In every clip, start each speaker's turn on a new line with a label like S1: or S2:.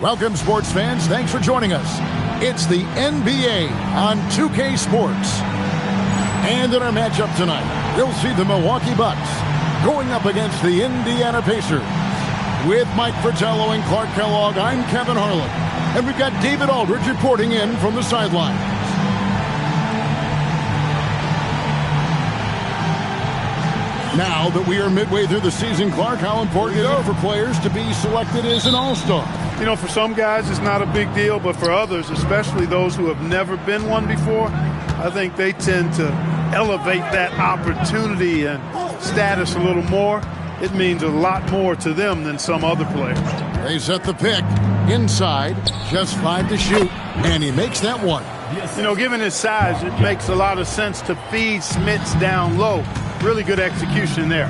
S1: Welcome, sports fans. Thanks for joining us. It's the NBA on 2K Sports. And in our matchup tonight, we'll see the Milwaukee Bucks going up against the Indiana Pacers. With Mike Fratello and Clark Kellogg, I'm Kevin Harlan. And we've got David Aldridge reporting in from the sideline. Now that we are midway through the season, Clark, how important is it for players to be selected as an all-star?
S2: You know, for some guys it's not a big deal, but for others, especially those who have never been one before, I think they tend to elevate that opportunity and status a little more. It means a lot more to them than some other players.
S1: They set the pick inside, just 5 to shoot, and he makes that one.
S2: You know, given his size, it makes a lot of sense to feed Smits down low. Really good execution there.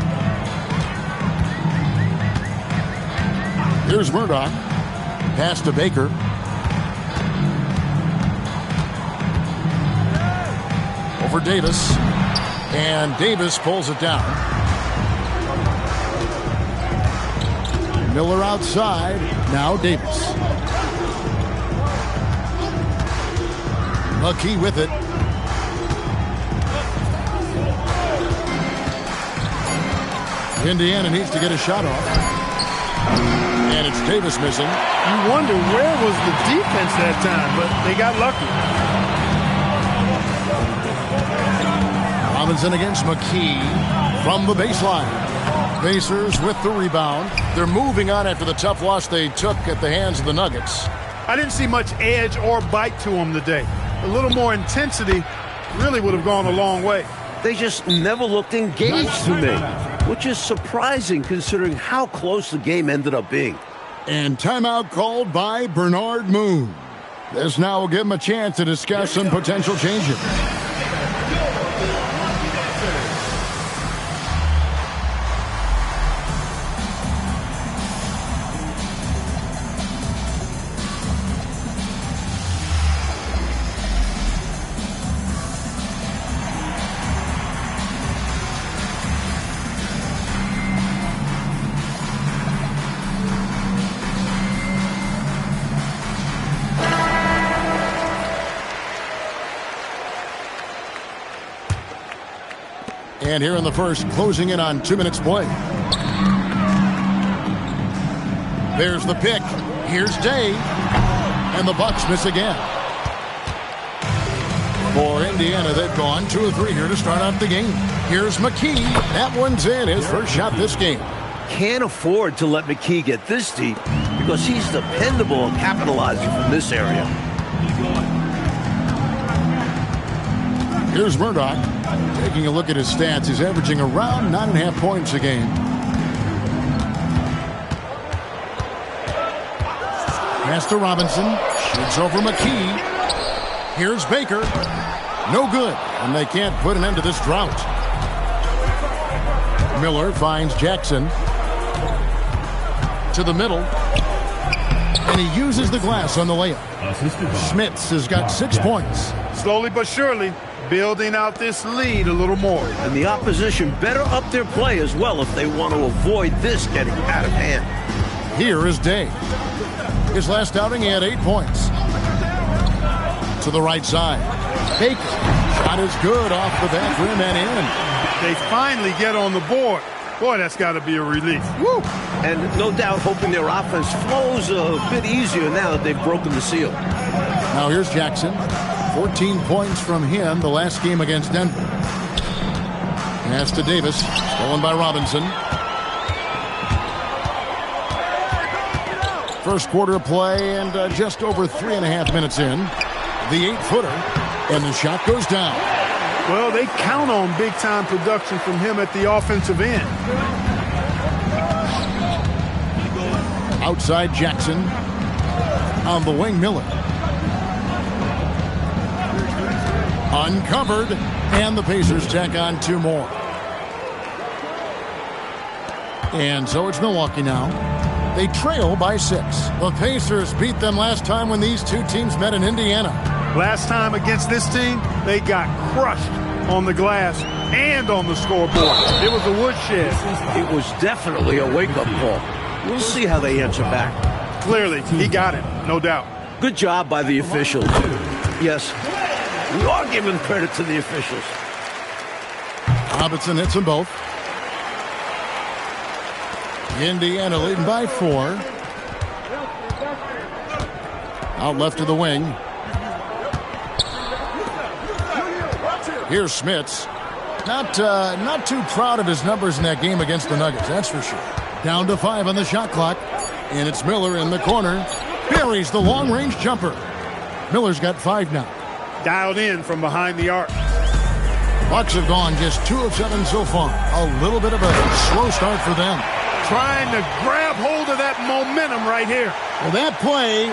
S1: Here's Murdoch. Pass to Baker. Over Davis. And Davis pulls it down. Miller outside. Now Davis. McKee with it. Indiana needs to get a shot off. And it's Davis missing.
S2: You wonder where was the defense that time, but they got lucky.
S1: Robinson against McKee from the baseline. Pacers with the rebound. They're moving on after the tough loss they took at the hands of the Nuggets.
S2: I didn't see much edge or bite to them today. A little more intensity really would have gone a long way.
S3: They just never looked engaged to me, which is surprising considering how close the game ended up being.
S1: And timeout called by Bernard Moon. This now will give him a chance to discuss some potential changes. And here in the first, closing in on 2 minutes play. There's the pick. Here's Day. And the Bucks miss again. For Indiana, they've gone 2 of 3 here to start out the game. Here's McKee. That one's in. His first shot this game.
S3: Can't afford to let McKee get this deep because he's dependable at capitalizing from this area.
S1: Here's Murdoch. Taking a look at his stats, he's averaging around 9.5 points a game. Pass to Robinson. Shoots over McKee. Here's Baker. No good. And they can't put an end to this drought. Miller finds Jackson. To the middle. And he uses the glass on the layup. Smits has got 6 points.
S2: Slowly but surely, building out this lead a little more.
S3: And the opposition better up their play as well if they want to avoid this getting out of hand.
S1: Here is Day. His last outing, he had 8 points. To the right side. Baker. Shot is good off the back rim and in.
S2: They finally get on the board. Boy, that's got to be a relief.
S3: Woo! And no doubt hoping their offense flows a bit easier now that they've broken the seal.
S1: Now here's Jackson. 14 points from him the last game against Denver. Pass to Davis. Stolen by Robinson. First quarter of play and just over 3.5 minutes in. The 8-footer. And the shot goes down.
S2: Well, they count on big-time production from him at the offensive end.
S1: Outside Jackson. On the wing, Miller. Uncovered, and the Pacers tack on 2 more. And so it's Milwaukee now. They trail by 6. The Pacers beat them last time when these two teams met in Indiana.
S2: Last time against this team, they got crushed on the glass and on the scoreboard. It was a woodshed.
S3: It was definitely a wake-up call. We'll see how they answer back.
S2: clearly, he got him, no doubt.
S3: Good job by the officials. Yes, we are giving credit to the officials.
S1: Robinson hits them both. Indiana leading by 4. Out left of the wing. Here's Smits. Not too proud of his numbers in that game against the Nuggets, that's for sure. Down to 5 on the shot clock. And it's Miller in the corner. Buries the long-range jumper. Miller's got 5 now.
S2: Dialed in from behind the arc.
S1: Bucks have gone just 2 of 7 so far. A little bit of a slow start for them.
S2: Trying to grab hold of that momentum right here.
S1: Well, that play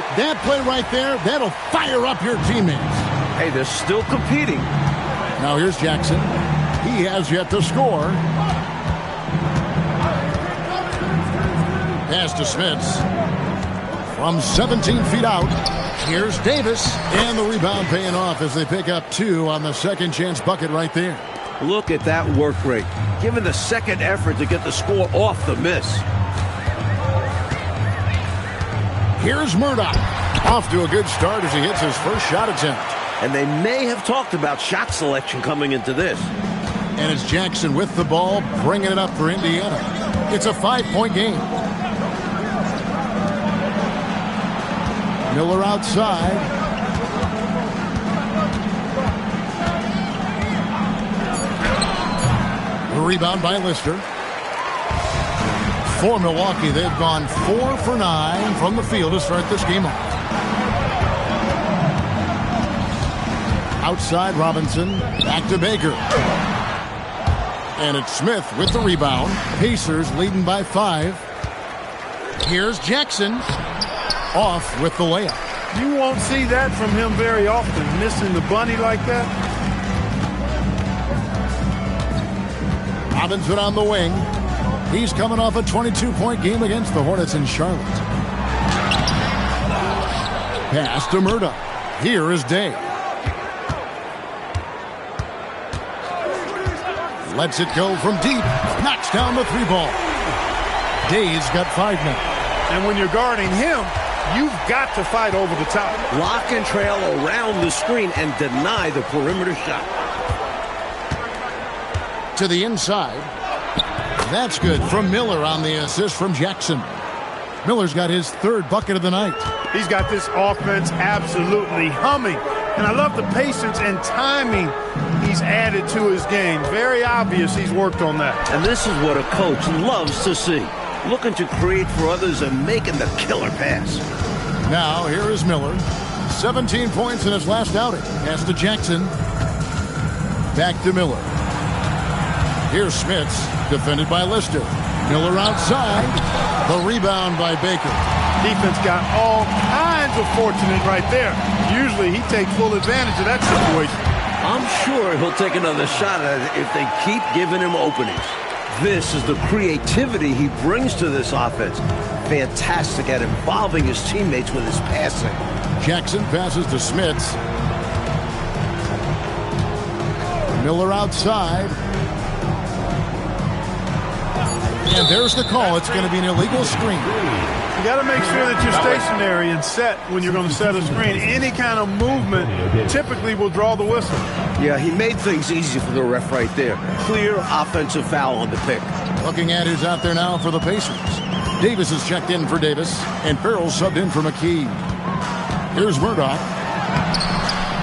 S1: right there, that'll fire up your teammates.
S3: Hey, they're still competing.
S1: Now here's Jackson. He has yet to score. Pass to Smits. From 17 feet out, here's Davis. And the rebound paying off as they pick up 2 on the second chance bucket right there.
S3: Look at that work rate. Given the second effort to get the score off the miss.
S1: Here's Murdoch. Off to a good start as he hits his first shot attempt.
S3: And they may have talked about shot selection coming into this.
S1: And it's Jackson with the ball, bringing it up for Indiana. It's a 5-point game. Miller outside. The rebound by Lister. For Milwaukee, they've gone 4 for 9 from the field to start this game off. Outside Robinson, back to Baker. And it's Smith with the rebound. Pacers leading by 5. Here's Jackson. Off with the layup.
S2: You won't see that from him very often, missing the bunny like that.
S1: Robinson on the wing. He's coming off a 22-point game against the Hornets in Charlotte. Pass to Murdoch. Here is Day. Lets it go from deep. Knocks down the 3-ball. Day's got 5 now.
S2: And when you're guarding him, you've got to fight over the top.
S3: Lock and trail around the screen and deny the perimeter shot.
S1: To the inside. That's good from Miller on the assist from Jackson. Miller's got his 3rd bucket of the night.
S2: He's got this offense absolutely humming. And I love the patience and timing he's added to his game. Very obvious he's worked on that.
S3: And this is what a coach loves to see. Looking to create for others and making the killer pass.
S1: Now, here is Miller. 17 points in his last outing. Pass to Jackson. Back to Miller. Here's Smits, defended by Lister. Miller outside. The rebound by Baker.
S2: Defense got all kinds of fortunate right there. Usually he takes full advantage of that situation.
S3: I'm sure he'll take another shot at it if they keep giving him openings. This is the creativity he brings to this offense. Fantastic at involving his teammates with his passing.
S1: Jackson passes to Smits. Miller outside. And there's the call. It's going to be an illegal screen.
S2: You got to make sure that you're stationary and set when you're going to set a screen. Any kind of movement typically will draw the whistle.
S3: Yeah, he made things easy for the ref right there. Clear offensive foul on the pick.
S1: Looking at who's out there now for the Pacers. Davis is checked in for Davis, and Farrell subbed in for McKee. Here's Murdoch.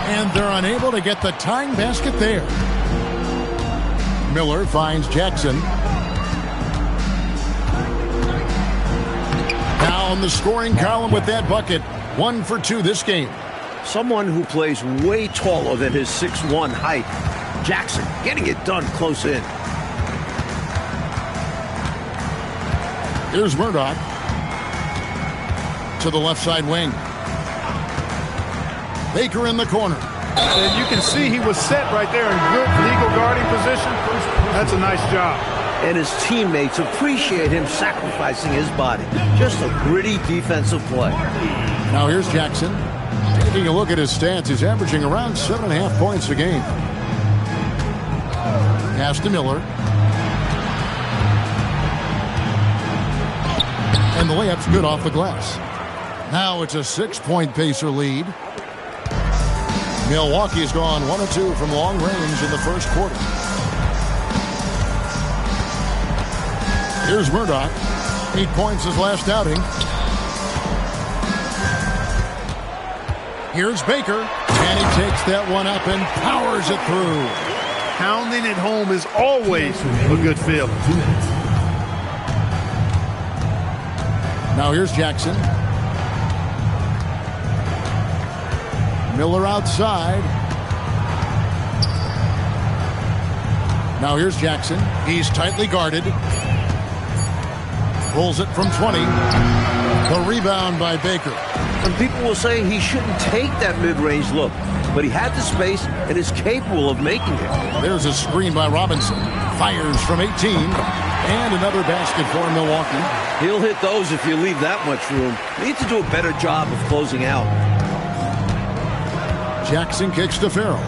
S1: And they're unable to get the tying basket there. Miller finds Jackson. On the scoring column with that bucket. 1 for 2 this game.
S3: Someone who plays way taller than his 6'1" height. Jackson getting it done close in.
S1: Here's Murdoch. To the left side wing. Baker in the corner.
S2: And you can see he was set right there in good legal guarding position. That's a nice job.
S3: And his teammates appreciate him sacrificing his body. Just a gritty defensive play.
S1: Now here's Jackson. Taking a look at his stats, he's averaging around 7.5 points a game. Pass to Miller. And the layup's good off the glass. Now it's a 6-point Pacer lead. Milwaukee's gone 1 of 2 from long range in the first quarter. Here's Murdoch. 8 points his last outing. Here's Baker. And he takes that one up and powers it through.
S2: Pounding it home is always a good feeling.
S1: Now here's Jackson. Miller outside. Now here's Jackson. He's tightly guarded. Pulls it from 20. The rebound by Baker.
S3: And people will say he shouldn't take that mid-range look, but he had the space and is capable of making it.
S1: There's a screen by Robinson. Fires from 18. And another basket for Milwaukee.
S3: He'll hit those if you leave that much room. Need to do a better job of closing out.
S1: Jackson kicks to Farrell.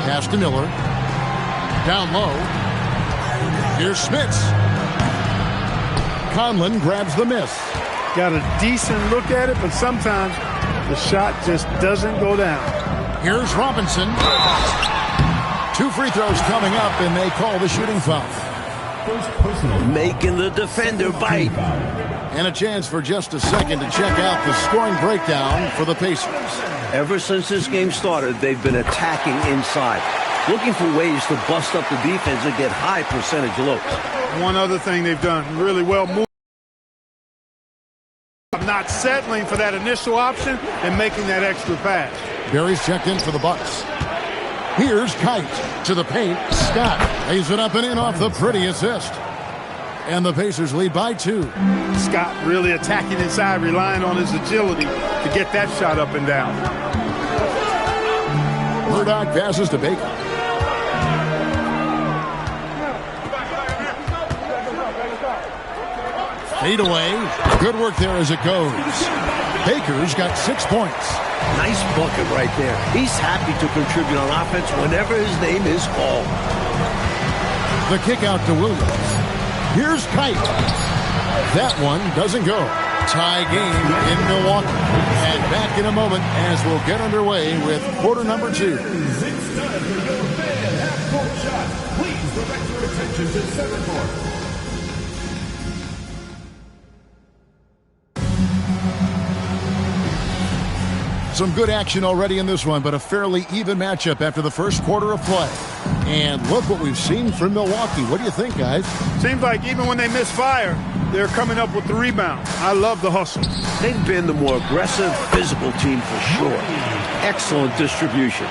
S1: Pass to Miller. Down low. Here's Smits. Conlon grabs the miss.
S2: Got a decent look at it, but sometimes the shot just doesn't go down.
S1: Here's Robinson. 2 free throws coming up, and they call the shooting foul.
S3: Making the defender bite.
S1: And a chance for just a second to check out the scoring breakdown for the Pacers.
S3: Ever since this game started, they've been attacking inside, looking for ways to bust up the defense and get high percentage looks.
S2: One other thing they've done really well, not settling for that initial option and making that extra pass.
S1: Barry's checked in for the Bucks. Here's Kite to the paint. Scott lays it up and in off the pretty assist. And the Pacers lead by 2.
S2: Scott really attacking inside, relying on his agility to get that shot up and down.
S1: Murdoch passes to Baker. Fade away. Good work there as it goes. Baker's got 6 points.
S3: Nice bucket right there. He's happy to contribute on offense whenever his name is called.
S1: The kick out to Williams. Here's Kite. That one doesn't go. Tie game in Milwaukee. And back in a moment as we'll get underway with quarter number 2. Please direct your attention to center court. Some good action already in this one, but a fairly even matchup after the first quarter of play. And look what we've seen from Milwaukee. What do you think, guys?
S2: Seems like even when they miss fire, they're coming up with the rebound. I love the hustle.
S3: They've been the more aggressive, physical team for sure. Excellent distribution.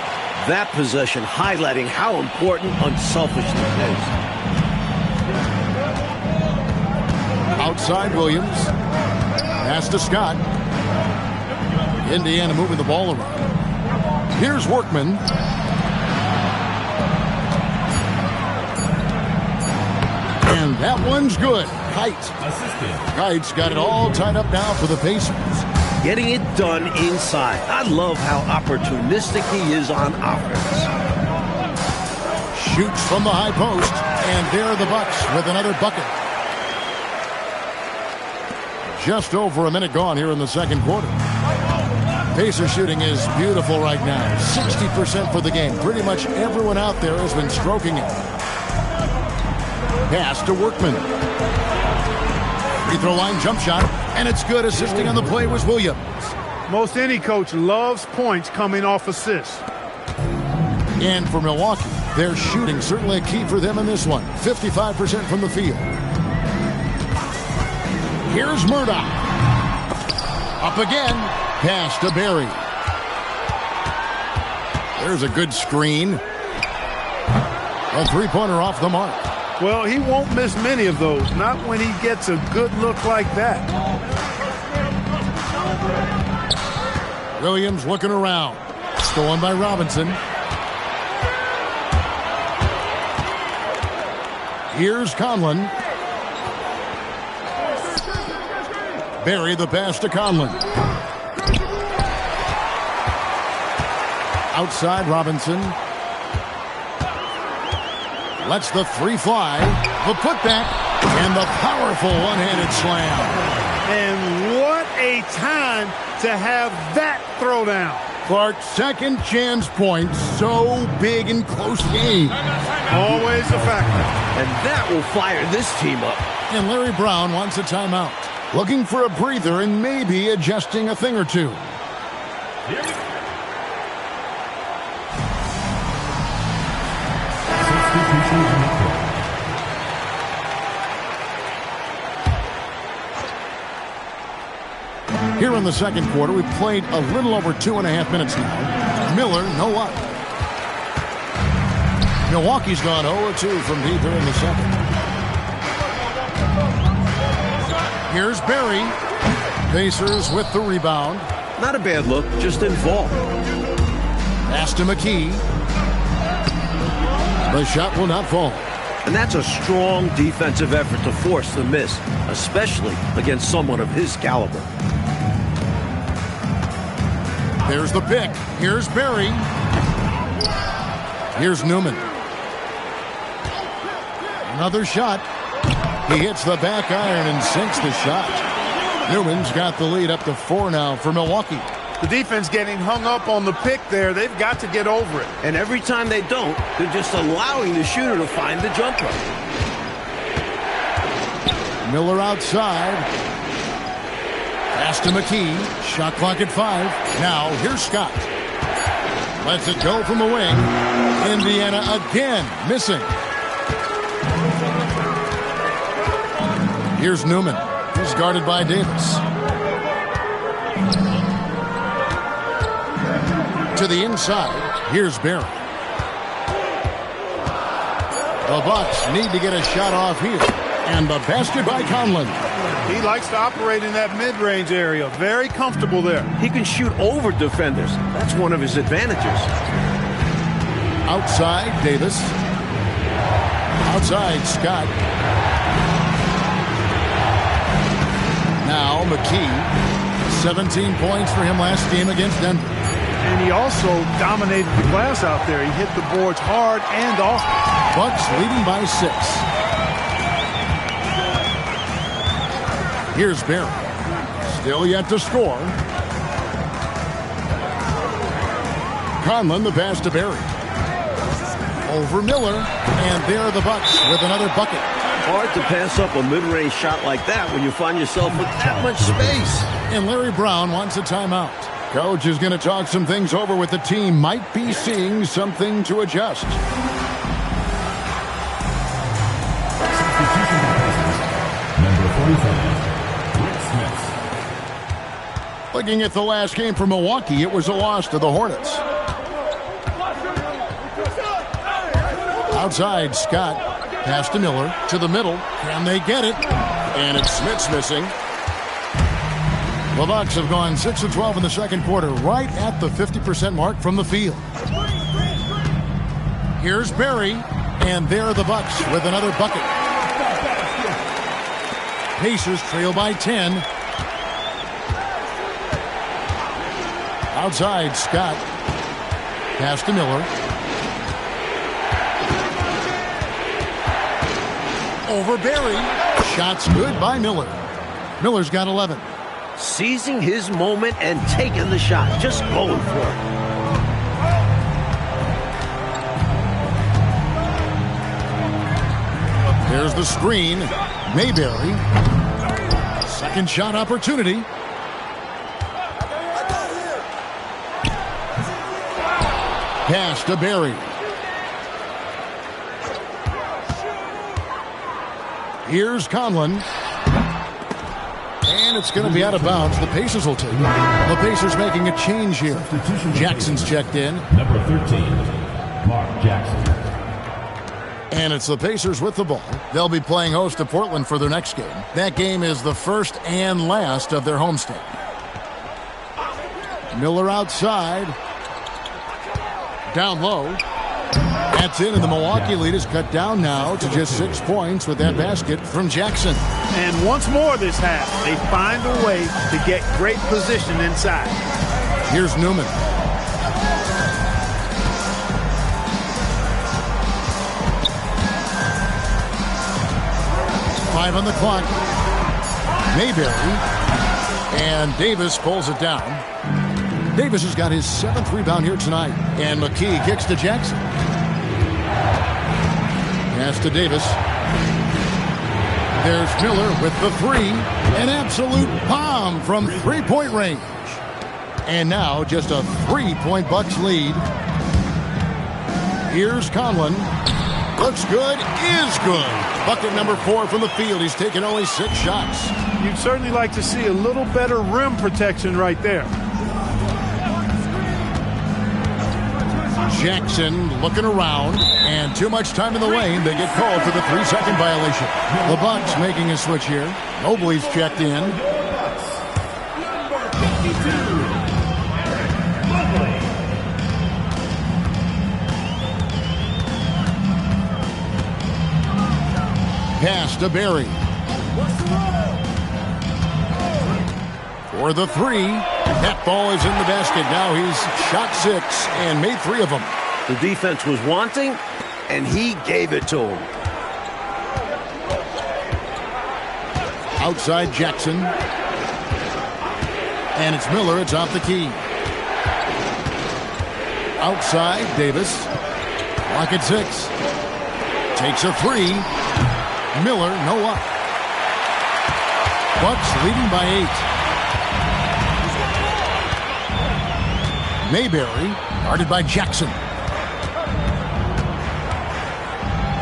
S3: That possession highlighting how important unselfishness is.
S1: Outside Williams. Pass to Scott. Indiana moving the ball around. Here's Workman. And that one's good. Kite's got it all tied up now for the Pacers.
S3: Getting it done inside. I love how opportunistic he is on offense.
S1: Shoots from the high post. And there are the Bucks with another bucket. Just over a minute gone here in the second quarter. Pacer shooting is beautiful right now. 60% for the game. Pretty much everyone out there has been stroking it. Pass to Workman. Free throw line jump shot, and it's good. Assisting on the play was Williams.
S2: Most any coach loves points coming off assists.
S1: And for Milwaukee, their shooting certainly a key for them in this one. 55% from the field. Here's Murdoch. Up again. Pass to Barry. There's a good screen. A three-pointer off the mark.
S2: Well, he won't miss many of those. Not when he gets a good look like that.
S1: Williams looking around. Stolen by Robinson. Here's Conlon. Barry the pass to Conlon. Outside Robinson. Lets the three fly. The putback. And the powerful one-handed slam.
S2: And what a time to have that throwdown.
S1: Clark's second chance point, so big in close game.
S2: Always a factor.
S3: And that will fire this team up.
S1: And Larry Brown wants a timeout. Looking for a breather and maybe adjusting a thing or two. Here in the second quarter, we've played a little over 2.5 minutes now. Miller, no luck. Milwaukee's gone 0-2 from deep here in the second. Here's Barry. Pacers with the rebound.
S3: Not a bad look, just didn't fall.
S1: Pass to McKee. The shot will not fall.
S3: And that's a strong defensive effort to force the miss, especially against someone of his caliber.
S1: There's the pick. Here's Barry. Here's Newman. Another shot. He hits the back iron and sinks the shot. Newman's got the lead up to 4 now for Milwaukee.
S2: The defense getting hung up on the pick there. They've got to get over it.
S3: And every time they don't, they're just allowing the shooter to find the jumper.
S1: Miller outside. Pass to McKee. Shot clock at 5. Now here's Scott. Lets it go from the wing. Indiana again missing. Here's Newman. He's guarded by Davis. To the inside. Here's Barry. The Bucks need to get a shot off here. And the basket by Conlon.
S2: He likes to operate in that mid-range area. Very comfortable there.
S3: He can shoot over defenders. That's one of his advantages.
S1: Outside, Davis. Outside, Scott. Now McKee. 17 points for him last game against Denver.
S2: And he also dominated the glass out there. He hit the boards hard and often.
S1: Bucks leading by 6. Here's Barry. Still yet to score. Conlon the pass to Barry. Over Miller. And there are the Bucks with another bucket.
S3: Hard to pass up a mid-range shot like that when you find yourself with that much space.
S1: And Larry Brown wants a timeout. Coach is going to talk some things over with the team. Might be seeing something to adjust.
S4: Number 45.
S1: Looking at the last game for Milwaukee, it was a loss to the Hornets. Outside, Scott. Pass to Miller. To the middle. Can they get it? And it's Smith's missing. The Bucks have gone 6 of 12 in the second quarter, right at the 50% mark from the field. Here's Barry. And there are the Bucks with another bucket. Pacers trail by 10. Outside, Scott. Pass to Miller. Over Barry. Shots good by Miller. Miller's got 11.
S3: Seizing his moment and taking the shot. Just going for it.
S1: There's the screen. Mayberry. Second shot opportunity. Pass to Barry. Here's Conlon. And it's going to be out of bounds. The Pacers will take it. The Pacers making a change here. Jackson's checked in.
S4: Number 13, Mark Jackson.
S1: And it's the Pacers with the ball. They'll be playing host to Portland for their next game. That game is the first and last of their homestand. Miller outside. Down low. That's in, and the Milwaukee lead is cut down now to just 6 points with that basket from Jackson.
S2: And once more this half, they find a way to get great position inside.
S1: Here's Newman. Five on the clock. Mayberry. And Davis pulls it down. Davis has got his 7th rebound here tonight. And McKee kicks to Jackson. Pass to Davis. There's Miller with the 3. An absolute bomb from three-point range. And now just a 3-point Bucks lead. Here's Conlon. Looks good, is good. Bucket number 4 from the field. He's taken only 6 shots.
S2: You'd certainly like to see a little better rim protection right there.
S1: Jackson looking around, and too much time in the lane. They get called for the 3-second violation. The Bucks making a switch here. Mobley's checked in. Pass to Barry. For the 3. That ball is in the basket. Now he's shot 6 and made 3 of them.
S3: The defense was wanting, and he gave it to him.
S1: Outside Jackson. And it's Miller. It's off the key. Outside Davis. Clock at 6. Takes a 3. Miller, no up. Bucks leading by 8. Mayberry, guarded by Jackson.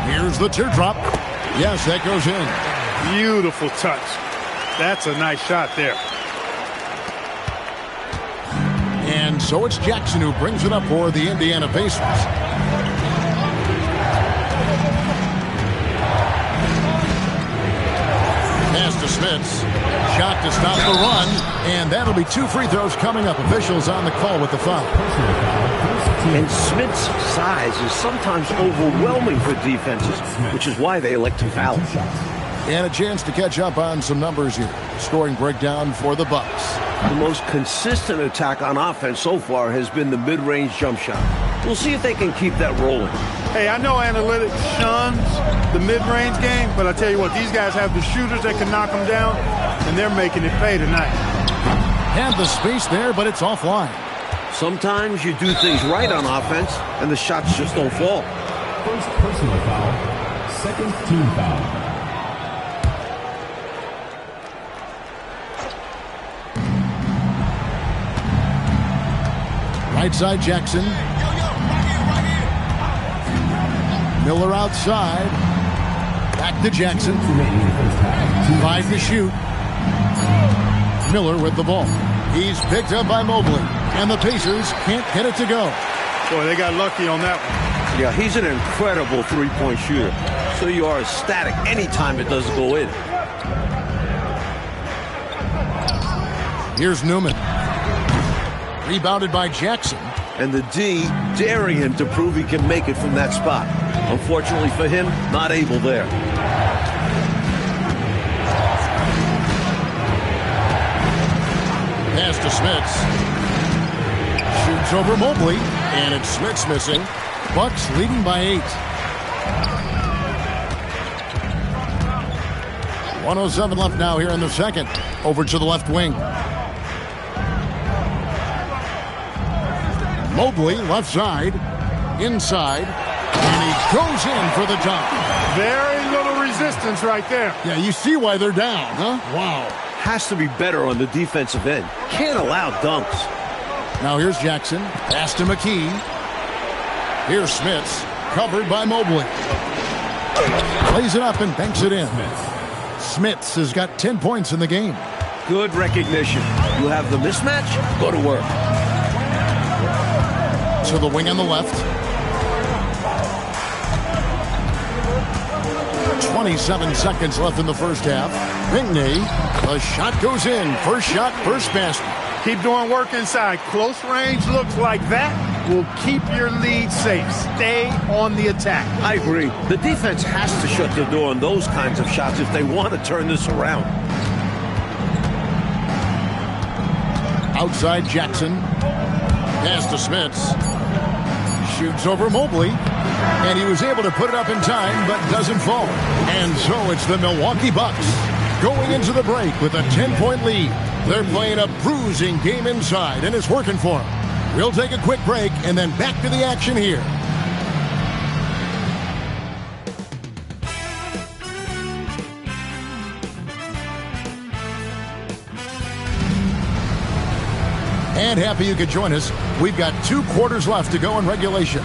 S1: Here's the teardrop. Yes, that goes in.
S2: Beautiful touch. That's a nice shot there.
S1: And so it's Jackson who brings it up for the Indiana Pacers. Pass to Smits. Shot to stop the run. And that'll be 2 free throws coming up. Officials on the call with the foul.
S3: And Smits' size is sometimes overwhelming for defenses, which is why they elect to foul.
S1: And a chance to catch up on some numbers here. Scoring breakdown for the Bucks.
S3: The most consistent attack on offense so far has been the mid-range jump shot. We'll see if they can keep that rolling.
S2: Hey, I know analytics shuns the mid-range game, but I tell you what, these guys have the shooters that can knock them down, and they're making it pay tonight.
S1: Had the space there, but it's offline.
S3: Sometimes you do things right on offense, and the shots just don't fall.
S4: First personal foul. Second team foul.
S1: Right side Jackson. Miller outside. Back to Jackson. 5 to shoot. Miller with the ball. He's picked up by Mobley. And the Pacers can't get it to go.
S2: Boy, they got lucky on that one.
S3: Yeah, he's an incredible three-point shooter. So you are ecstatic anytime it doesn't go in.
S1: Here's Newman. Rebounded by Jackson.
S3: And the D daring him to prove he can make it from that spot. Unfortunately for him, not able there.
S1: Pass to Smits. Shoots over Mobley. And it's Smits missing. Bucks leading by 8. 1:07 left now here in the second. Over to the left wing. Mobley left side. Inside. And he goes in for the dunk.
S2: Very little resistance right there.
S1: Yeah, you see why they're down, huh? Wow.
S3: Has to be better on the defensive end. Can't allow dunks.
S1: Now here's Jackson. Pass to McKee. Here's Smits. Covered by Mobley. Plays it up and banks it in. Smits has got 10 points in the game.
S3: Good recognition. You have the mismatch, go to work.
S1: To the wing on the left. 27 seconds left in the first half. Pinckney, the shot goes in. First shot, first basket.
S2: Keep doing work inside. Close range looks like that will keep your lead safe. Stay on the attack.
S3: I agree. The defense has to shut the door on those kinds of shots if they want to turn this around.
S1: Outside Jackson. Pass to Smits. Shoots over Mobley. And he was able to put it up in time, but doesn't fall. And so it's the Milwaukee Bucks going into the break with a 10-point lead. They're playing a bruising game inside, and it's working for them. We'll take a quick break and then back to the action here. And happy you could join us. We've got 2 quarters left to go in regulation.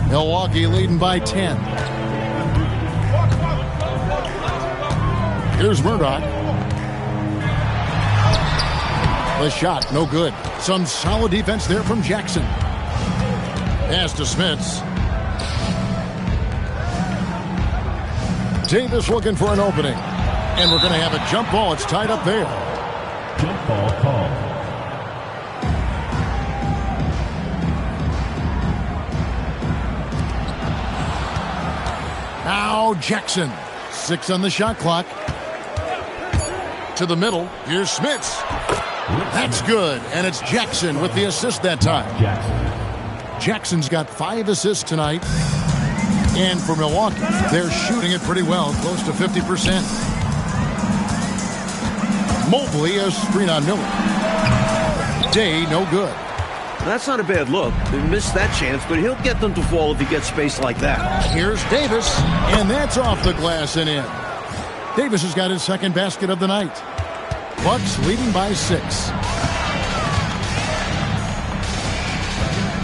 S1: Milwaukee leading by 10. Here's Murdoch. The shot, no good. Some solid defense there from Jackson. Pass to Smits. Davis looking for an opening. And we're going to have a jump ball. It's tied up there.
S4: Jump ball call.
S1: Now Jackson. 6 on the shot clock. To the middle. Here's Smits. That's good. And it's Jackson with the assist that time. Jackson's got 5 assists tonight. And for Milwaukee, they're shooting it pretty well, close to 50%. Mobley, a screen on Miller. Day, no good.
S3: That's not a bad look. They missed that chance, but he'll get them to fall if he gets space like that.
S1: Here's Davis, and that's off the glass and in. Davis has got his 2nd basket of the night. Bucks leading by 6.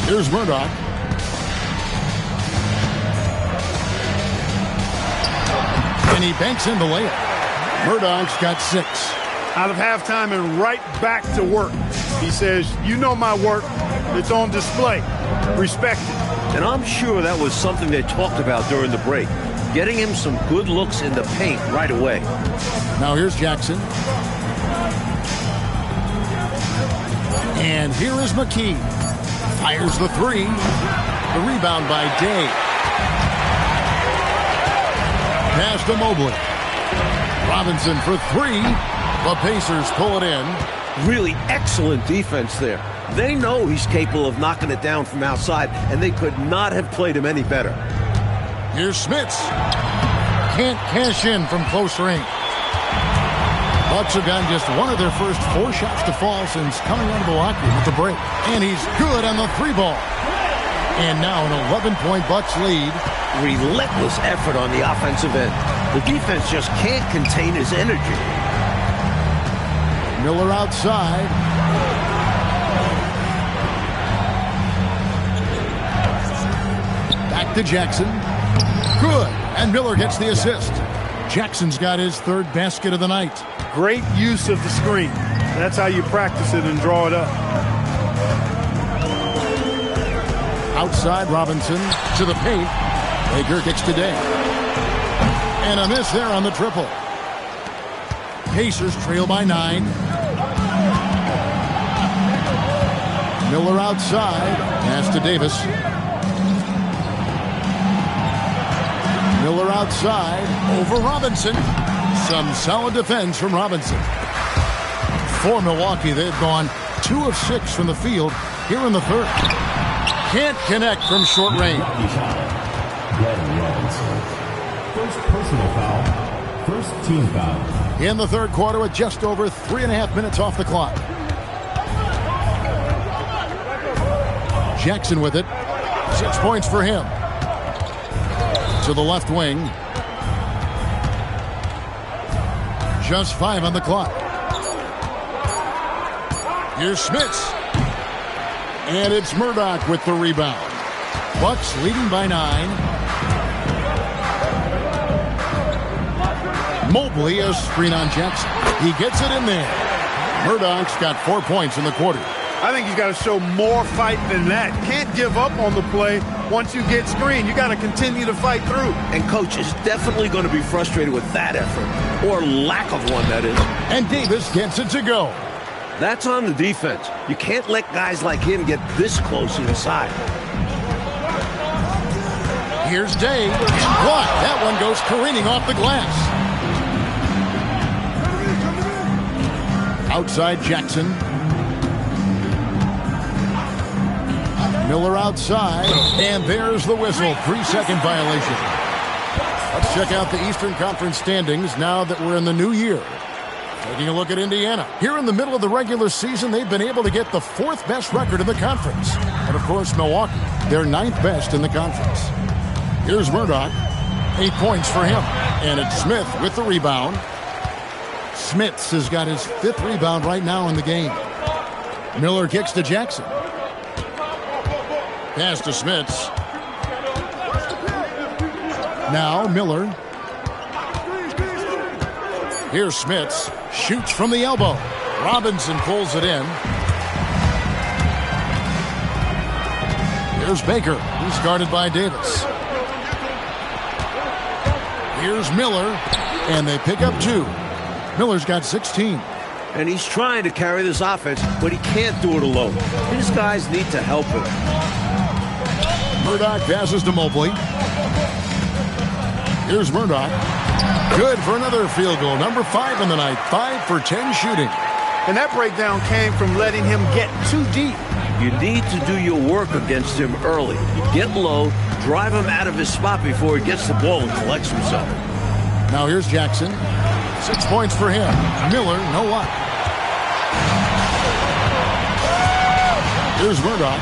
S1: Here's Murdoch. And he banks in the layup. Murdoch's got 6.
S2: Out of halftime and right back to work. He says, you know my work. It's on display. Respect it.
S3: And I'm sure that was something they talked about during the break. Getting him some good looks in the paint right away.
S1: Now here's Jackson. And here is McKee. Fires the 3. The rebound by Day. Pass to Mobley. Robinson for 3. The Pacers pull it in.
S3: Really excellent defense there. They know he's capable of knocking it down from outside, and they could not have played him any better.
S1: Here's Smits. Can't cash in from close range. Bucks have gotten just one of their first 4 shots to fall since coming out of Milwaukee with the break. And he's good on the 3 ball. And now an 11-point Bucks lead.
S3: Relentless effort on the offensive end. The defense just can't contain his energy.
S1: Miller outside. Back to Jackson. Good. And Miller gets the assist. Jackson's got his 3rd basket of the night.
S2: Great use of the screen. That's how you practice it and draw it up.
S1: Outside Robinson to the paint. Baker gets to Day. And a miss there on the triple. Pacers trail by 9. Miller outside. Pass to Davis. Miller outside. Over Robinson. Some solid defense from Robinson. For Milwaukee, they've gone 2 of 6 from the field here in the 3rd. Can't connect from short range.
S4: First personal foul. First team foul.
S1: In the 3rd quarter with just over 3.5 minutes off the clock. Jackson with it. 6 points for him. To the left wing. Just 5 on the clock. Here's Smits. And it's Murdoch with the rebound. Bucks leading by 9. Mobley, a screen on Jackson. He gets it in there. Murdoch's got 4 points in the quarter.
S2: I think he's got to show more fight than that. Can't give up on the play once you get screened. You got to continue to fight through.
S3: And coach is definitely going to be frustrated with that effort, or lack of one, that is.
S1: And Davis gets it to go.
S3: That's on the defense. You can't let guys like him get this close inside.
S1: Here's Day. And what? That one goes careening off the glass. Outside Jackson. Miller outside, and there's the whistle. 3-second violation. Let's check out the Eastern Conference standings now that we're in the new year. Taking a look at Indiana. Here in the middle of the regular season, they've been able to get the 4th best record in the conference. And, of course, Milwaukee, they're 9th best in the conference. Here's Murdoch. 8 points for him. And it's Smith with the rebound. Smits has got his 5th rebound right now in the game. Miller kicks to Jackson. Pass to Smits. Now Miller. Here's Smits. Shoots from the elbow. Robinson pulls it in. Here's Baker. He's guarded by Davis. Here's Miller. And they pick up 2. Miller's got 16.
S3: And he's trying to carry this offense, but he can't do it alone. These guys need to help him.
S1: Murdoch passes to Mobley. Here's Murdoch. Good for another field goal. Number 5 in the night. 5 for 10 shooting.
S2: And that breakdown came from letting him get too deep.
S3: You need to do your work against him early. Get low, drive him out of his spot before he gets the ball and collects himself.
S1: Now here's Jackson. 6 points for him. Miller, no luck. Here's Murdoch.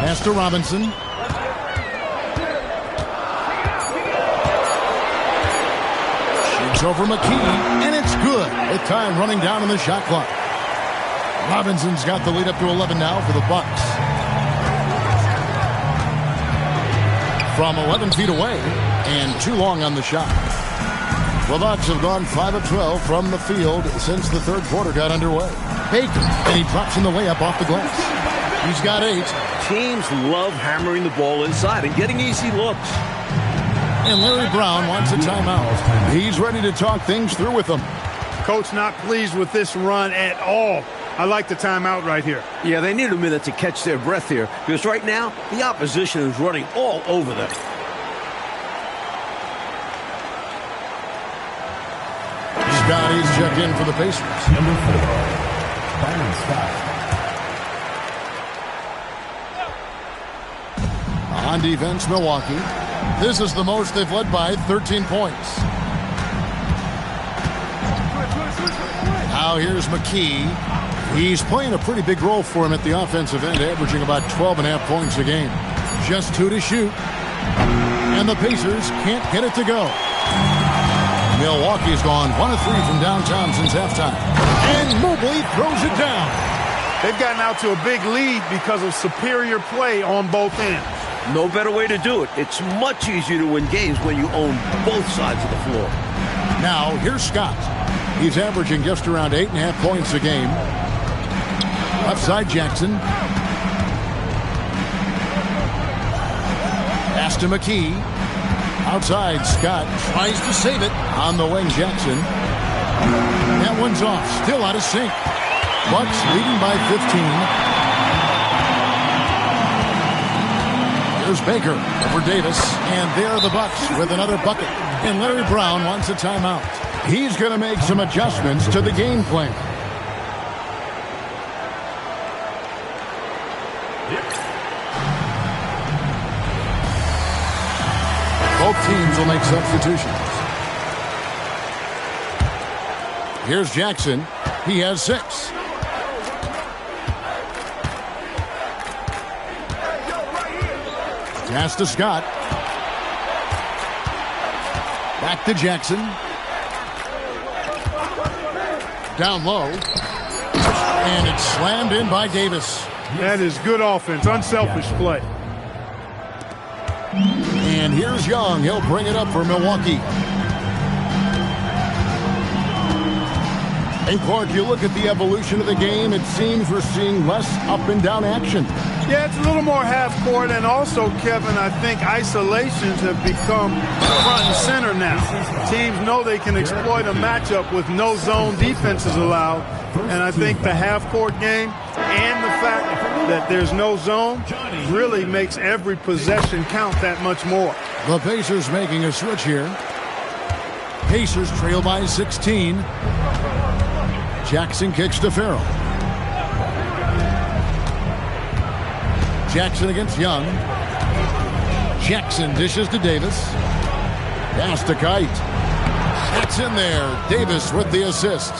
S1: Pass to Robinson. Shoots over McKee, and it's good. With time running down on the shot clock. Robinson's got the lead up to 11 now for the Bucks. From 11 feet away, and too long on the shot. The Bucks have gone 5 of 12 from the field since the third quarter got underway. Baker, and he drops in the layup off the glass. He's got 8.
S3: Teams love hammering the ball inside and getting easy looks.
S1: And Larry Brown wants a timeout. He's ready to talk things through with them.
S2: Coach not pleased with this run at all. I like the timeout right here.
S3: Yeah, they need a minute to catch their breath here because right now the opposition is running all over them.
S1: Scotty's checked in for the Pacers.
S4: Number 4, Byron Scott.
S1: On defense, Milwaukee. This is the most they've led by, 13 points. Now here's McKee. He's playing a pretty big role for him at the offensive end, averaging about 12.5 points a game. Just 2 to shoot. And the Pacers can't get it to go. Milwaukee's gone 1 of 3 from downtown since halftime. And Mobley throws it down.
S2: They've gotten out to a big lead because of superior play on both ends.
S3: No better way to do it. It's much easier to win games when you own both sides of the floor.
S1: Now, here's Scott. He's averaging just around 8.5 points a game. Left side, Jackson. Pass to McKee. Outside, Scott tries to save it. On the wing, Jackson. That one's off. Still out of sync. Bucks leading by 15. Here's Baker over Davis. And there are the Bucks with another bucket. And Larry Brown wants a timeout. He's going to make some adjustments to the game plan. Both teams will make substitutions. Here's Jackson. He has 6. Pass to Scott. Back to Jackson. Down low. And it's slammed in by Davis.
S2: That is good offense, unselfish play.
S1: And here's Young. He'll bring it up for Milwaukee. And Clark, you look at the evolution of the game, it seems we're seeing less up and down action.
S2: Yeah, it's a little more half court, and also, Kevin, I think isolations have become front and center now. Teams know they can exploit a matchup with no zone defenses allowed, and I think the half court game and the fact that there's no zone really makes every possession count that much more.
S1: The Pacers making a switch here. Pacers trail by 16. Jackson kicks to Farrell. Jackson against Young. Jackson dishes to Davis. Pass to Kite. It's in there. Davis with the assist.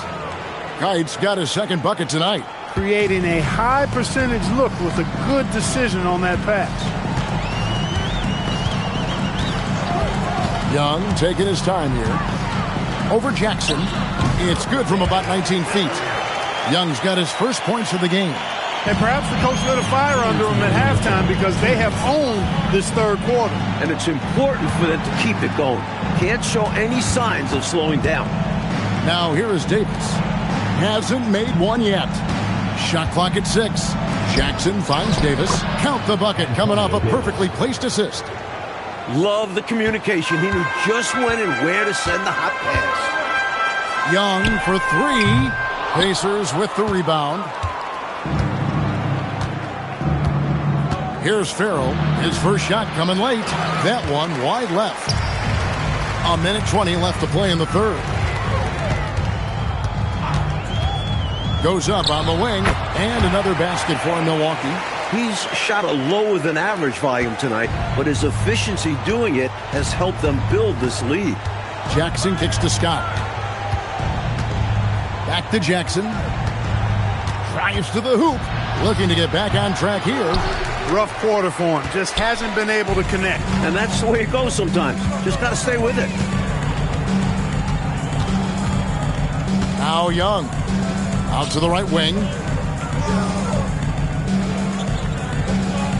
S1: Kite's got his second bucket tonight.
S2: Creating a high percentage look with a good decision on that pass.
S1: Young taking his time here. Over Jackson. It's good from about 19 feet. Young's got his first points of the game.
S2: And perhaps the coach lit a fire under them at halftime because they have owned this third quarter.
S3: And it's important for them to keep it going. Can't show any signs of slowing down.
S1: Now here is Davis. Hasn't made one yet. Shot clock at 6. Jackson finds Davis. Count the bucket coming off a perfectly placed assist.
S3: Love the communication. He knew just when and where to send the hot pass.
S1: Young for 3. Pacers with the rebound. Here's Farrell. His first shot coming late. That one wide left. A minute 20 left to play in the third. Goes up on the wing. And another basket for Milwaukee.
S3: He's shot a lower than average volume tonight, but his efficiency doing it has helped them build this lead.
S1: Jackson kicks to Scott. Back to Jackson. Drives to the hoop. Looking to get back on track here.
S2: Rough quarter for him. Just hasn't been able to connect.
S3: And that's the way it goes sometimes. Just got to stay with it.
S1: Now Young. Out to the right wing.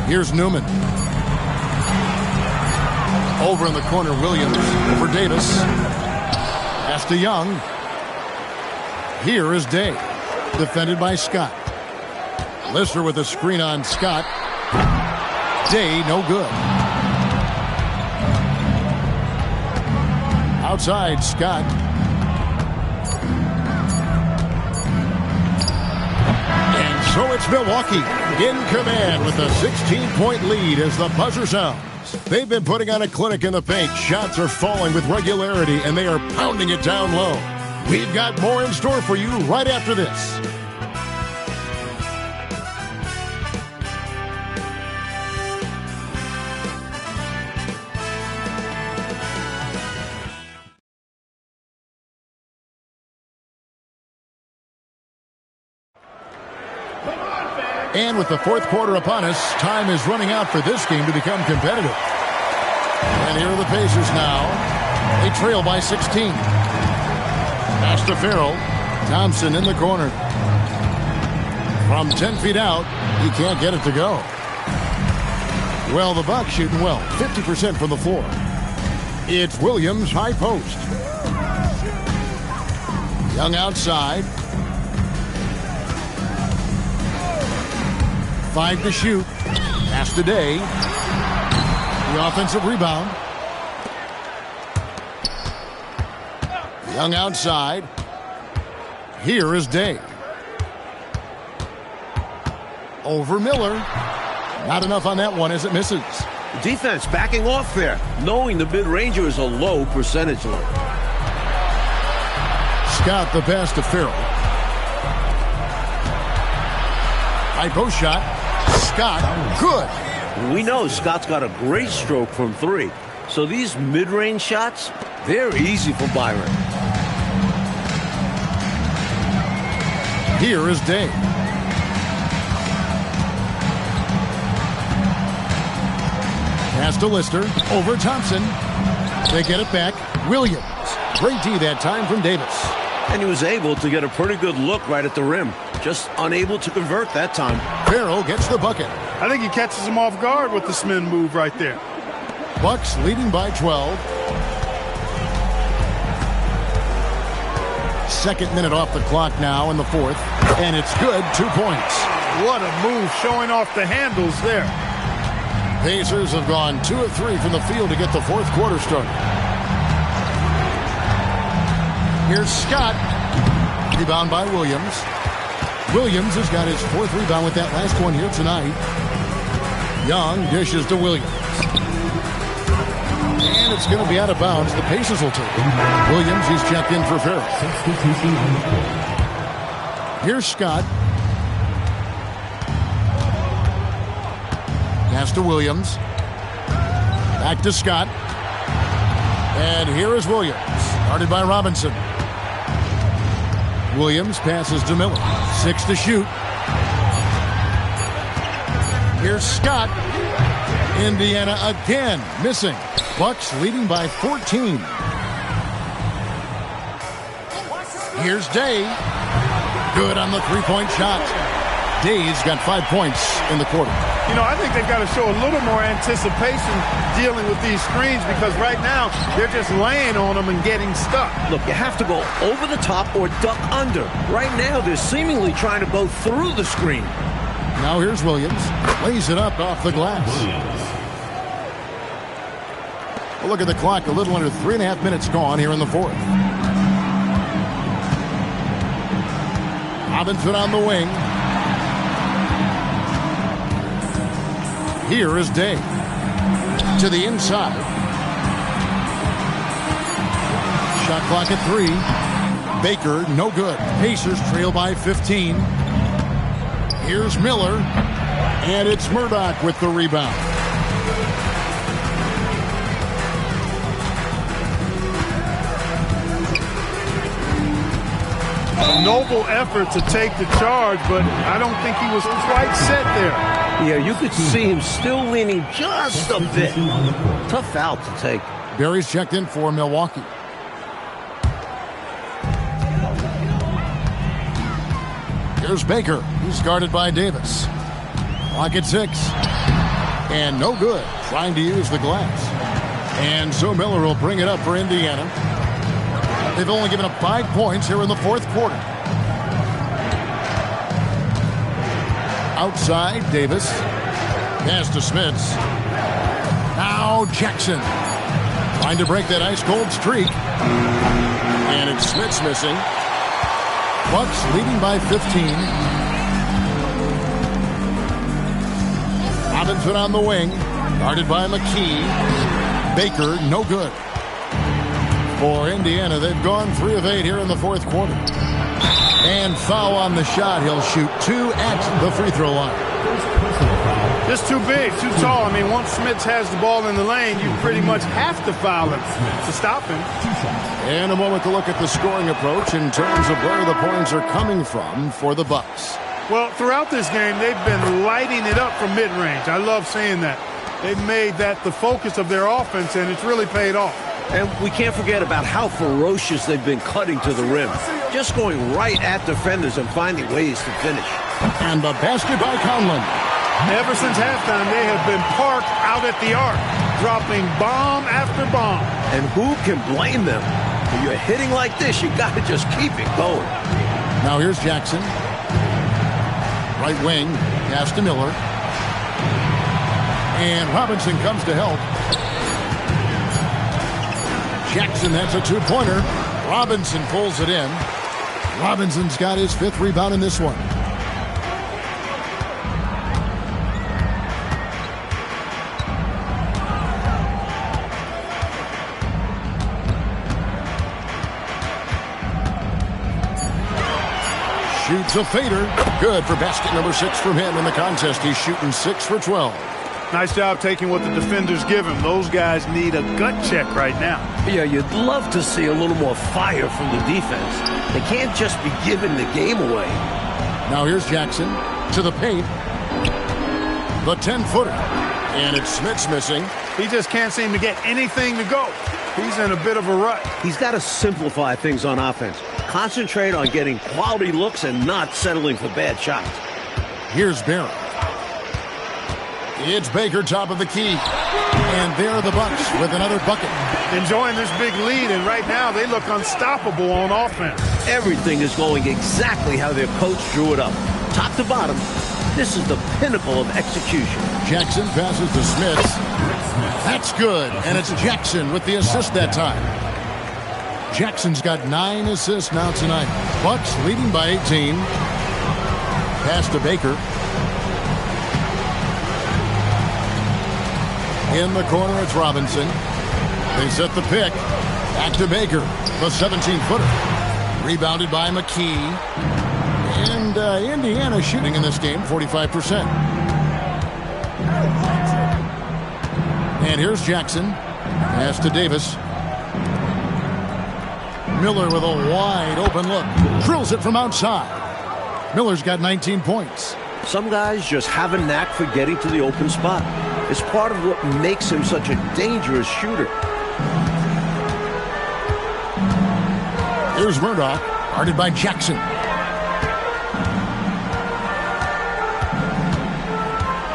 S1: Here's Newman. Over in the corner, Williams. For Davis. Pass to Young. Here is Day. Defended by Scott. Lister with a screen on Scott. Day, no good. Outside, Scott. And so it's Milwaukee in command with a 16-point lead as the buzzer sounds. They've been putting on a clinic in the paint. Shots are falling with regularity, and they are pounding it down low. We've got more in store for you right after this. And with the fourth quarter upon us, time is running out for this game to become competitive. And here are the Pacers now. They trail by 16. Pass to Farrell. Thompson in the corner. From 10 feet out, he can't get it to go. Well, the Bucks shooting well. 50% from the floor. It's Williams, high post. Young outside. 5 to shoot. Pass to Day. The offensive rebound. Young outside. Here is Day. Over Miller. Not enough on that one as it misses.
S3: Defense backing off there, knowing the mid-ranger is a low percentage look.
S1: Scott the pass to Farrell. High post shot. Scott, good.
S3: We know Scott's got a great stroke from 3. So these mid-range shots, they're easy for Byron.
S1: Here is Day. Pass to Lister. Over Thompson. They get it back. Williams. Great D that time from Davis.
S3: And he was able to get a pretty good look right at the rim. Just unable to convert that time.
S1: Farrell gets the bucket.
S2: I think he catches him off guard with the spin move right there.
S1: Bucks leading by 12. Second minute off the clock now in the fourth. And it's good. 2 points.
S2: What a move, showing off the handles there.
S1: Pacers have gone 2 of 3 from the field to get the fourth quarter started. Here's Scott. Rebound by Williams. Williams has got his 4th rebound with that last one here tonight. Young dishes to Williams. And it's going to be out of bounds. The Pacers will take it. Williams, he's checked in for Ferrell.
S4: Substitution on the court.
S1: Here's Scott. Pass to Williams. Back to Scott. And here is Williams. Guarded by Robinson. Williams passes to Miller. 6 to shoot. Here's Scott. Indiana again missing. Bucks leading by 14. Here's Day. Good on the three-point shot. Day's got 5 points in the quarter.
S2: You know, I think they've got to show a little more anticipation dealing with these screens because right now they're just laying on them and getting stuck.
S3: Look, you have to go over the top or duck under. Right now, they're seemingly trying to go through the screen.
S1: Now here's Williams. Lays it up off the glass. Well, look at the clock. A little under 3.5 minutes gone here in the fourth. Robinson on the wing. Here is Day. To the inside. Shot clock at 3. Baker, no good. Pacers trail by 15. Here's Miller. And it's Murdoch with the rebound.
S2: A noble effort to take the charge, but I don't think he was quite set there.
S3: Yeah, you could see him still leaning just a bit. Tough foul to take.
S1: Barry's checked in for Milwaukee. Here's Baker. He's guarded by Davis. Clock at 6. And no good. Trying to use the glass. And so Miller will bring it up for Indiana. They've only given up 5 points here in the fourth quarter. Outside, Davis. Pass to Smits. Now Jackson. Trying to break that ice-cold streak. And it's Smits missing. Bucks leading by 15. Robinson on the wing. Guarded by McKee. Baker, no good. For Indiana, they've gone 3 of 8 here in the fourth quarter. And foul on the shot. He'll shoot 2 at the free throw line.
S2: Just too big, too tall. I mean, once Smits has the ball in the lane, you pretty much have to foul him to stop him.
S1: And a moment to look at the scoring approach in terms of where the points are coming from for the Bucks.
S2: Well, throughout this game, they've been lighting it up from mid-range. I love seeing that. They've made that the focus of their offense, and it's really paid off.
S3: And we can't forget about how ferocious they've been cutting to the rim. Just going right at defenders and finding ways to finish.
S1: And the basket by Conlon.
S2: Ever since halftime, they have been parked out at the arc, dropping bomb after bomb.
S3: And who can blame them? When you're hitting like this, you got to just keep it going.
S1: Now here's Jackson. Right wing, pass to Miller. And Robinson comes to help. Jackson, that's a 2-pointer. Robinson pulls it in. Robinson's got his 5th rebound in this one. Shoots a fader. Good for basket number 6 from him in the contest. He's shooting 6 for 12.
S2: Nice job taking what the defenders give him. Those guys need a gut check right now.
S3: Yeah, you'd love to see a little more fire from the defense. They can't just be giving the game away.
S1: Now here's Jackson to the paint. The 10-footer. And it's Smits missing.
S2: He just can't seem to get anything to go. He's in a bit of a rut.
S3: He's got to simplify things on offense. Concentrate on getting quality looks and not settling for bad shots.
S1: Here's Barry. It's Baker, top of the key. And there are the Bucks with another bucket.
S2: Enjoying this big lead, and right now they look unstoppable on offense.
S3: Everything is going exactly how their coach drew it up. Top to bottom, this is the pinnacle of execution.
S1: Jackson passes to Smits. That's good, and it's Jackson with the assist that time. Jackson's got 9 assists now tonight. Bucks leading by 18. Pass to Baker. In the corner, it's Robinson. They set the pick. Back to Baker. The 17-footer. Rebounded by McKee. And Indiana shooting in this game 45%. And here's Jackson. Pass to Davis. Miller with a wide open look. Drills it from outside. Miller's got 19 points.
S3: Some guys just have a knack for getting to the open spot. It's part of what makes him such a dangerous shooter.
S1: Here's Murdoch, guarded by Jackson.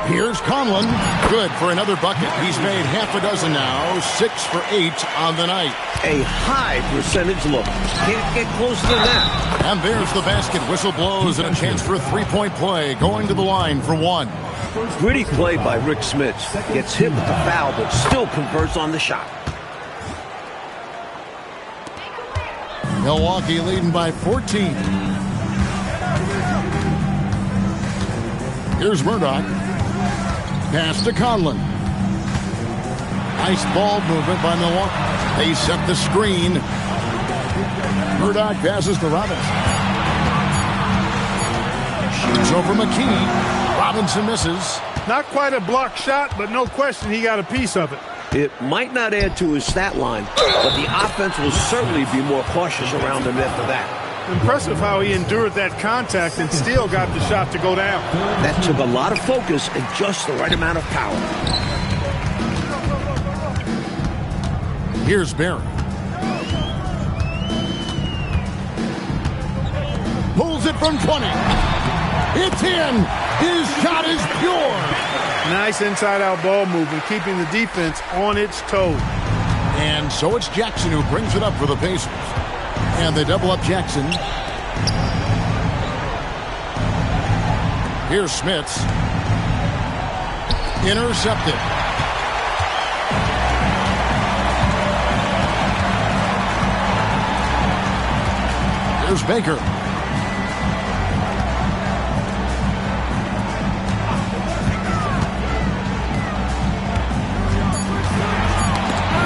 S1: Here's Conlon. Good for another bucket. He's made half a dozen now. 6 for 8 on the night.
S3: A high percentage look. Can't get closer than that.
S1: And there's the basket. Whistle blows and a chance for a three-point play. Going to the line for one.
S3: Gritty play by Rick Smits. Gets hit with the foul, but still converts on the shot.
S1: Milwaukee leading by 14. Here's Murdoch. Pass to Conlon. Nice ball movement by Milwaukee. They set the screen. Murdoch passes to Robinson. Shoots over McKee. Robinson misses.
S2: Not quite a block shot, but no question he got a piece of it.
S3: It might not add to his stat line, but the offense will certainly be more cautious around him after that.
S2: Impressive how he endured that contact and still got the shot to go down.
S3: That took a lot of focus and just the right amount of power.
S1: Here's Barry. Pulls it from 20. It's in. His shot is pure.
S2: Nice inside-out ball movement, keeping the defense on its toes.
S1: And so it's Jackson who brings it up for the Pacers. And they double up Jackson. Here's Smits. Intercepted. Here's Baker.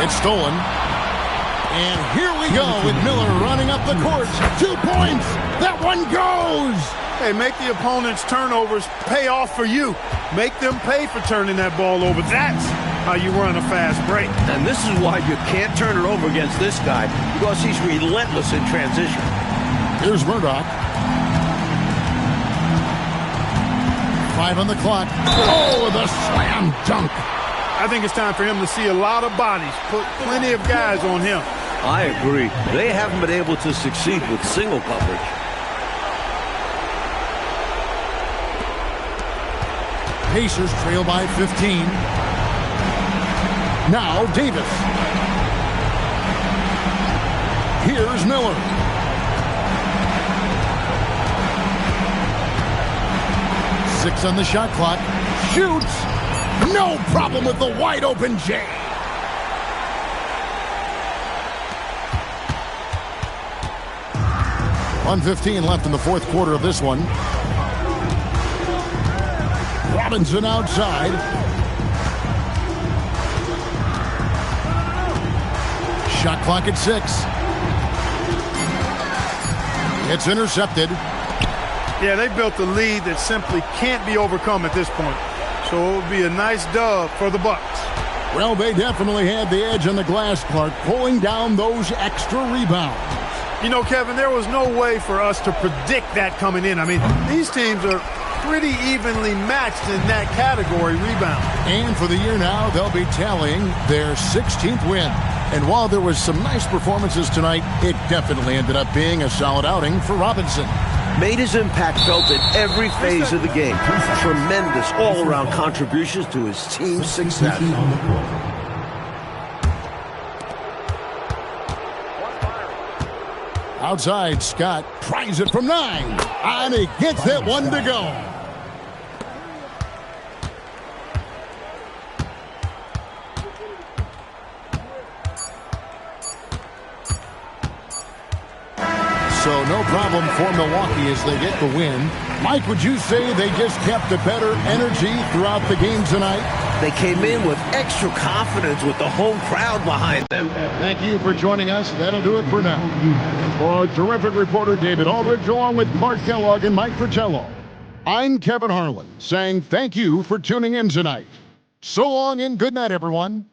S1: It's stolen. And here we go with Miller running up the court. 2 points. That one goes.
S2: Hey, make the opponent's turnovers pay off for you. Make them pay for turning that ball over. That's how you run a fast break.
S3: And this is why you can't turn it over against this guy, because he's relentless in transition.
S1: Here's Murdoch. 5 on the clock. Oh, the slam dunk.
S2: I think it's time for him to see a lot of bodies. Put plenty of guys on him.
S3: I agree. They haven't been able to succeed with single coverage.
S1: Pacers trail by 15. Now Davis. Here's Miller. Six on the shot clock. Shoots. No problem with the wide open J. .115 left in the fourth quarter of this one. Robinson outside. Shot clock at 6. It's intercepted.
S2: Yeah, they built a lead that simply can't be overcome at this point. So it would be a nice dub for the Bucks.
S1: Well, they definitely had the edge on the glass, Clark, pulling down those extra rebounds.
S2: You know, Kevin, there was no way for us to predict that coming in. I mean, these teams are pretty evenly matched in that category, rebound.
S1: And for the year now, they'll be tallying their 16th win. And while there was some nice performances tonight, it definitely ended up being a solid outing for Robinson.
S3: Made his impact felt in every phase of the game. Tremendous all-around contributions to his team's success.
S1: Outside, Scott tries it from 9. And he gets that one to go. So no problem for Milwaukee as they get the win. Mike, would you say they just kept a better energy throughout the game tonight?
S3: They came in with extra confidence with the home crowd behind them.
S1: Thank you for joining us. That'll do it for now. For terrific reporter David Aldridge, along with Clark Kellogg and Mike Fratello, I'm Kevin Harlan, saying thank you for tuning in tonight. So long and good night, everyone.